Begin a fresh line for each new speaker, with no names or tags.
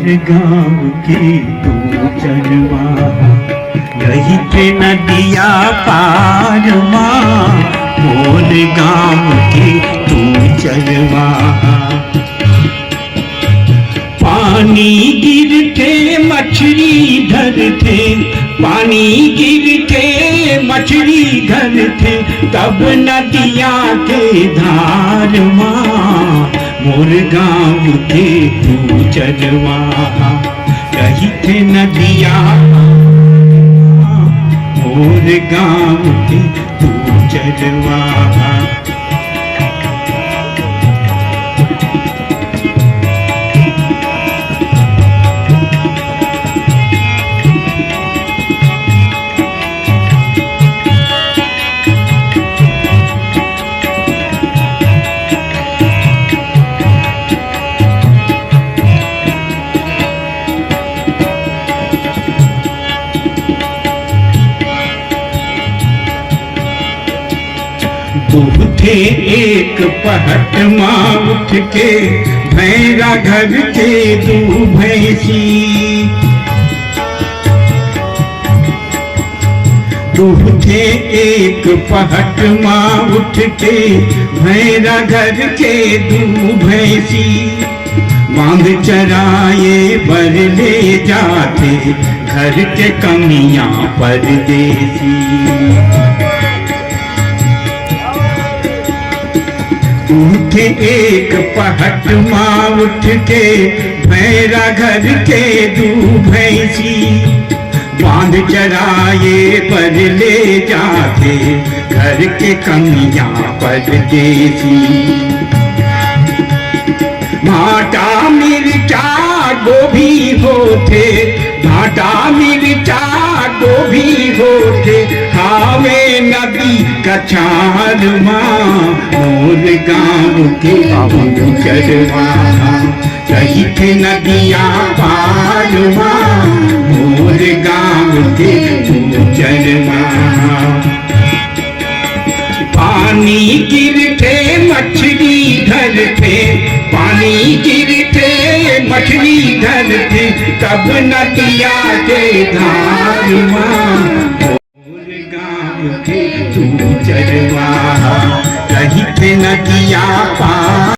मोर गाँव की तू चरवा, यही थे नदिया पार माँ, मोर गाँव की तू चरवा। पानी गिरते मछली धरते, पानी गिरते मछली धरते, तब नदिया के धार माँ, मोर गाँव के तू चरवा, यही थे नदिया मोर गाँव के तू चरवा। दूध थे एक पहट माँ उठ के, भैरा घर के दू भैंसी। दूध थे एक पहट माँ उठ के, भैरा घर के दू भैंसी। बांध चराए बर ले जाते, घर के कमियां परदेसी। उठे एक पहट माँ उठ के, भैरा घर के दू भैंसी। बांध चराए पर ले जाते, घर के कमियां परदेसी। भाटा मिर्चा गोभी होते, भाटा मिर्चा गोभी होते, हावे नदी कछार माँ, मोर गाँव के तू चरवा, यही थे नदिया पार माँ, मोर गाँव के तू चरवा। पानी गिरते मछली धरते, पानी गिरते मछली धरते, तब नदिया के धार माँ, मोर गाँव के तू चरवा, यही थे नदिया पार।